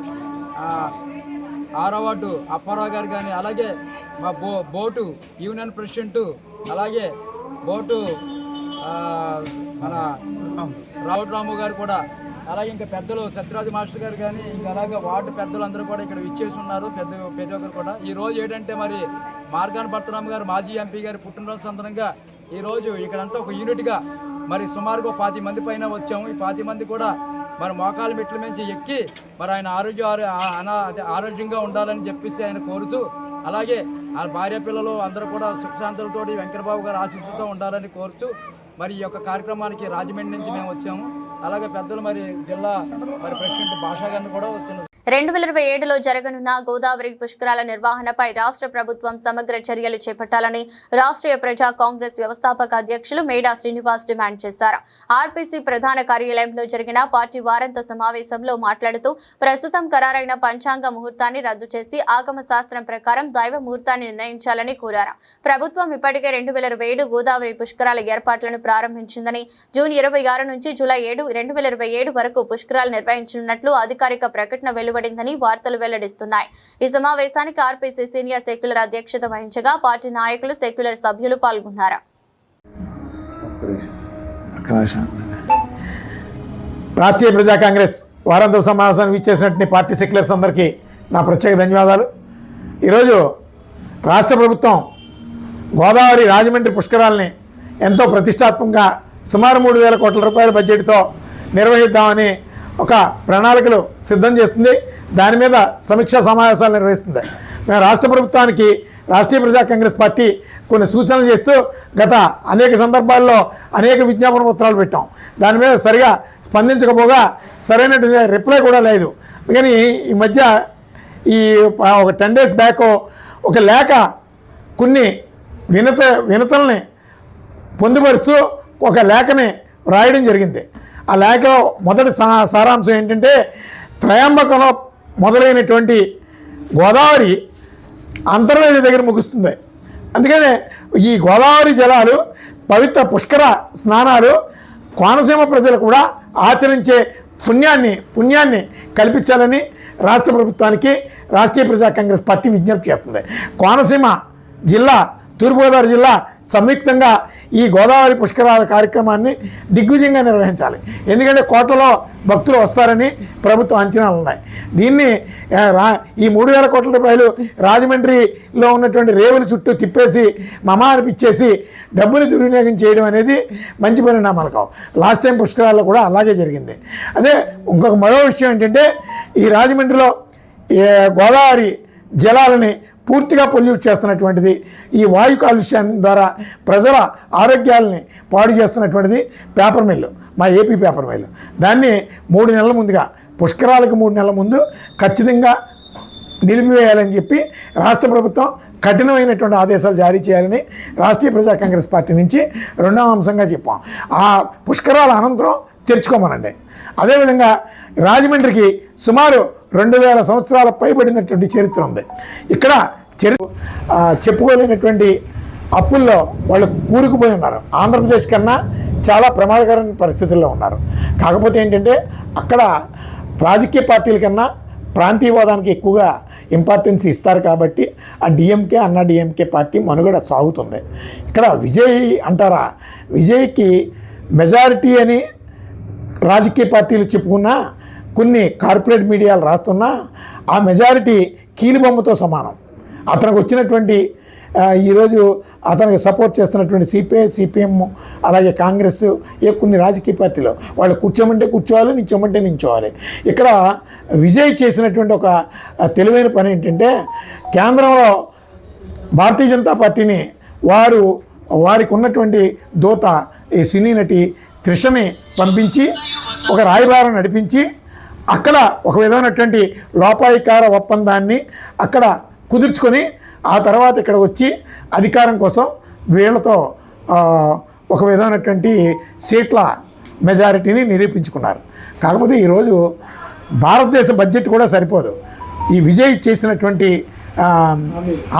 6వ వార్డు అప్పారావు గారు కానీ అలాగే మా బోటు యూనియన్ ప్రెసిడెంట్ అలాగే బోటు మన రాము గారు కూడా అలాగే ఇంకా పెద్దలు సత్యరాజు మాస్టర్ గారు కానీ ఇంకా అలాగే వార్డు పెద్దలు అందరూ కూడా ఇక్కడ విచ్చేసి ఉన్నారు. ప్రతి ఒక్కరు కూడా ఈరోజు ఏంటంటే మరి మార్గాని భరతరాం గారు మాజీ ఎంపీ గారి పుట్టినరోజు సందర్భంగా ఈరోజు ఇక్కడంతా ఒక యూనిట్గా మరి సుమారుగా 10 మంది పైన వచ్చాము. ఈ 10 మంది కూడా మరి మోకాల మెట్ల నుంచి ఎక్కి మరి ఆయన ఆరోగ్యంగా ఉండాలని చెప్పేసి ఆయన కోరుతూ అలాగే ఆ భార్య పిల్లలు అందరూ కూడా సుఖశాంతులతో వెంకటబాబు గారు ఆశీస్సులతో ఉండాలని కోరుతూ మరి ఈ యొక్క కార్యక్రమానికి రాజమండ్రి నుంచి మేము వచ్చాము. అలాగే పెద్దలు మరి జిల్లా మరి ప్రెసిడెంట్ భాషా గారిని కూడా వచ్చిన 2027లో జరగనున్న గోదావరి పుష్కరాల నిర్వహణపై రాష్ట్ర ప్రభుత్వం సమగ్ర చర్యలు చేపట్టాలని రాష్ట్రీయ ప్రజా కాంగ్రెస్ వ్యవస్థాపక అధ్యక్షులు మేడా శ్రీనివాస్ డిమాండ్ చేశారు. ఆర్పీసీ ప్రధాన కార్యాలయంలో జరిగిన పార్టీ వారాంత సమావేశంలో మాట్లాడుతూ ప్రస్తుతం ఖరారైన పంచాంగ ముహూర్తాన్ని రద్దు చేసి ఆగమ శాస్త్రం ప్రకారం దైవ ముహూర్తాన్ని నిర్ణయించాలని కోరారు. ప్రభుత్వం ఇప్పటికే 2027 గోదావరి పుష్కరాల ఏర్పాట్లను ప్రారంభించిందని జూన్ 26 నుంచి జూలై 7, 2027 వరకు పుష్కరాలు నిర్వహించనున్నట్లు అధికారిక ప్రకటన వెలువడిందని వార్తలు వెల్లడిస్తున్నాయి. ఈ సమావేశానికి ఆర్పీసీ సీనియర్ సెక్యులర్ అధ్యక్షత వహించగా పార్టీ నాయకులు, సెక్యులర్ సభ్యులు పాల్గొన్నారు. రాష్ట్రీయ ప్రజా కాంగ్రెస్ వారాంత సమావేశానికి ఇచ్చేసినట్టు పార్టీ సెక్యులర్స్ అందరికీ నా ప్రత్యేక ధన్యవాదాలు. ఈరోజు రాష్ట్ర ప్రభుత్వం గోదావరి రాజమండ్రి పుష్కరాలని ఎంతో ప్రతిష్టాత్మకంగా సుమారు 3,000 కోట్ల రూపాయల బడ్జెట్తో నిర్వహిద్దామని ఒక ప్రణాళికలు సిద్ధం చేస్తుంది. దాని మీద సమీక్షా సమావేశాలు నిర్వహిస్తుంది. మేము రాష్ట్ర ప్రభుత్వానికి రాష్ట్రీయ ప్రజా కాంగ్రెస్ పార్టీ కొన్ని సూచనలు చేస్తూ గత అనేక సందర్భాల్లో అనేక విజ్ఞాపన పత్రాలు పెట్టాం. దాని మీద సరిగా స్పందించకపోగా సరైనటువంటి రిప్లై కూడా లేదు. కానీ ఈ మధ్య ఒక 10 days బ్యాక్ ఒక లేఖ కొన్ని వినతుల్ని పొందుపరుస్తూ ఒక లేఖని రాయడం జరిగింది. ఆ లేఖ మొదటి సారాంశం ఏంటంటే, త్రయంబకంలో మొదలైనటువంటి గోదావరి అంతర్వేది దగ్గర ముగుస్తుంది. అందుకనే ఈ గోదావరి జలాలు పవిత్ర పుష్కర స్నానాలు కోనసీమ ప్రజలు కూడా ఆచరించే పుణ్యాన్ని కల్పించాలని రాష్ట్ర ప్రభుత్వానికి రాష్ట్రీయ ప్రజా కాంగ్రెస్ పార్టీ విజ్ఞప్తి చేస్తుంది. కోనసీమ జిల్లా, తూర్పుగోదావరి జిల్లా సంయుక్తంగా ఈ గోదావరి పుష్కరాల కార్యక్రమాన్ని దిగ్విజయంగా నిర్వహించాలి. ఎందుకంటే కోట్లలో భక్తులు వస్తారని ప్రభుత్వం అంచనాలు ఉన్నాయి. దీన్ని ఈ 3,000 కోట్ల రూపాయలు రాజమండ్రిలో ఉన్నటువంటి రేవుల చుట్టూ తిప్పేసి మమా అనిపించేసి డబ్బుని దుర్వినియోగం చేయడం అనేది మంచి పరిణామాలు కావు. లాస్ట్ టైం పుష్కరాల్లో కూడా అలాగే జరిగింది. అదే ఇంకొక మరో విషయం ఏంటంటే, ఈ రాజమండ్రిలో గోదావరి జలాలని పూర్తిగా పొల్యూట్ చేస్తున్నటువంటిది, ఈ వాయు కాలుష్యాన్ని ద్వారా ప్రజల ఆరోగ్యాలని పాడు చేస్తున్నటువంటిది పేపర్ మిల్లు, మా ఏపీ పేపర్ మిల్లు. దాన్ని 3 నెలల ముందుగా, పుష్కరాలకు 3 నెలల ముందు ఖచ్చితంగా నిలిపివేయాలని చెప్పి రాష్ట్ర ప్రభుత్వం కఠినమైనటువంటి ఆదేశాలు జారీ చేయాలని రాష్ట్రీయ ప్రజా కాంగ్రెస్ పార్టీ నుంచి 2వ అంశంగా చెప్పాం. ఆ పుష్కరాల అనంతరం తెరుచుకోమనండి. అదేవిధంగా రాజమండ్రికి సుమారు 2000 సంవత్సరాల పైబడినటువంటి చరిత్ర ఉంది. ఇక్కడ చెప్పుకోలేనటువంటి అప్పుల్లో వాళ్ళు కూరుకుపోయి ఉన్నారు. ఆంధ్రప్రదేశ్ కన్నా చాలా ప్రమాదకరమైన పరిస్థితుల్లో ఉన్నారు. కాకపోతే ఏంటంటే, అక్కడ రాజకీయ పార్టీల కన్నా ప్రాంతీయవాదానికి ఎక్కువగా ఇంపార్టెన్స్ ఇస్తారు కాబట్టి ఆ డిఎంకే అన్నా డిఎంకే పార్టీ మనుగడ సాగుతుంది. ఇక్కడ విజయ్ అంటారా, విజయ్కి మెజారిటీ అని రాజకీయ పార్టీలు చెప్పుకున్నా, కొన్ని కార్పొరేట్ మీడియాలు రాస్తున్నా, ఆ మెజారిటీ కీలుబొమ్మతో సమానం. అతనికి వచ్చినటువంటి ఈరోజు అతనికి సపోర్ట్ చేస్తున్నటువంటి సిపిఐ, సిపిఎం, అలాగే కాంగ్రెస్, కొన్ని రాజకీయ పార్టీలు వాళ్ళు కూర్చోమంటే కూర్చోవాలి, నించోమంటే నించోవాలి. ఇక్కడ విజయ్ చేసినటువంటి ఒక తెలివైన పని ఏంటంటే, కేంద్రంలో భారతీయ జనతా పార్టీని వారికి ఉన్నటువంటి దూత ఈ సినీ నటి త్రిషని పంపించి ఒక రాయబారం నడిపించి అక్కడ ఒక విధమైనటువంటి లోపాయికార ఒప్పందాన్ని అక్కడ కుదుర్చుకొని ఆ తర్వాత ఇక్కడ వచ్చి అధికారం కోసం వీళ్ళతో ఒక విధమైనటువంటి సీట్ల మెజారిటీని నిరూపించుకున్నారు. కాకపోతే ఈరోజు భారతదేశ బడ్జెట్ కూడా సరిపోదు. ఈ విజయ్ చేసినటువంటి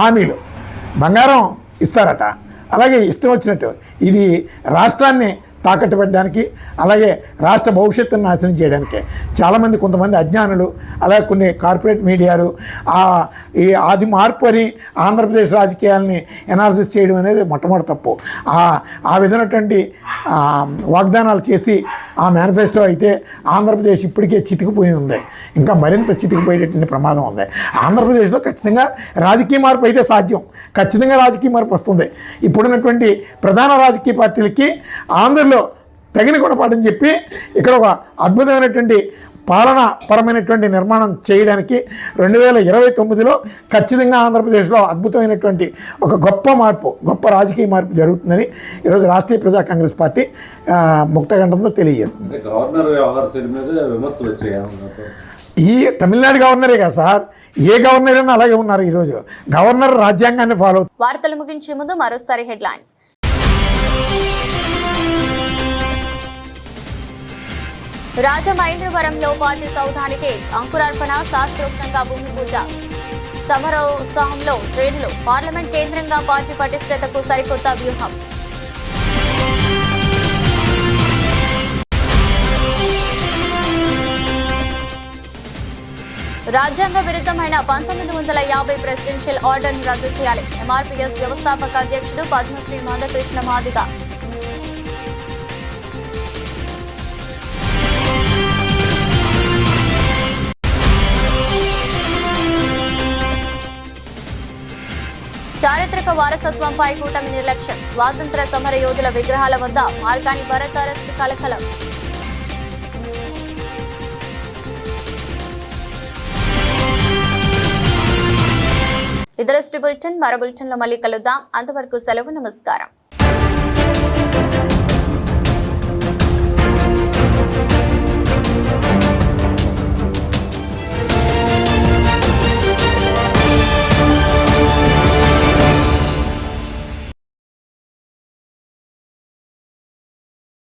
హామీలు, బంగారం ఇస్తారట, అలాగే ఇష్టం వచ్చినట్టు ఇది రాష్ట్రాన్ని తాకట్టు పెట్టడానికి, అలాగే రాష్ట్ర భవిష్యత్తును నాశనం చేయడానికి కొంతమంది అజ్ఞానులు, అలాగే కొన్ని కార్పొరేట్ మీడియాలు ఆది మార్పు అని ఆంధ్రప్రదేశ్ రాజకీయాలని ఎనాలిసిస్ చేయడం అనేది మొట్టమొదటి తప్పు. ఆ విధమైనటువంటి వాగ్దానాలు చేసి ఆ మేనిఫెస్టో అయితే ఆంధ్రప్రదేశ్ ఇప్పటికే చితికిపోయి ఉంది, ఇంకా మరింత చితికిపోయేటటువంటి ప్రమాదం ఉంది. ఆంధ్రప్రదేశ్లో ఖచ్చితంగా రాజకీయ మార్పు అయితే సాధ్యం, ఖచ్చితంగా రాజకీయ మార్పు వస్తుంది. ఇప్పుడున్నటువంటి ప్రధాన రాజకీయ పార్టీలకి ఆంధ్రలో తగిన గుణపాఠం చెప్పి ఇక్కడ ఒక అద్భుతమైనటువంటి పాలనాపరమైనటువంటి నిర్మాణం చేయడానికి 2029లో ఖచ్చితంగా ఆంధ్రప్రదేశ్లో అద్భుతమైనటువంటి ఒక గొప్ప రాజకీయ మార్పు జరుగుతుందని ఈరోజు రాష్ట్రీయ ప్రజా కాంగ్రెస్ పార్టీ ముక్తకంఠంతో తెలియజేస్తుంది. ఈ తమిళనాడు గవర్నరే కదా సార్, ఏ గవర్నర్ అయినా అలాగే ఉన్నారు. ఈరోజు గవర్నర్ రాజ్యాంగాన్ని ఫాలో. వార్తలు ముగించే ముందు మరోసారి హెడ్లైన్స్. రాజమహేంద్రవరంలో పార్టీ సౌధానికి అంకురార్పణ, శాస్త్రోక్తంగా భూమి పూజ. సమరోత్సాహంలో శ్రేణులు. పార్లమెంట్ కేంద్రంగా పార్టీ పటిష్టతకు సరికొత్త వ్యూహం. రాజ్యాంగ విరుద్ధమైన 1950 ప్రెసిడెన్షియల్ ఆర్డర్ను రద్దు చేయాలి. ఎంఆర్పీఎస్ వ్యవస్థాపక అధ్యక్షుడు పద్మశ్రీ మందకృష్ణ మాదిగ. చారిత్రక వారసత్వంపై కూటమి నిర్లక్ష్యం. స్వాతంత్ర సమర యోధుల విగ్రహాల వద్ద మార్గాని భరత్ అరెస్టు కలకలం. ఇదరస్టి బులెటిన్. మరో బులెటిన్లో మళ్ళీ కలుద్దాం. అంతవరకు సెలవు. నమస్కారం.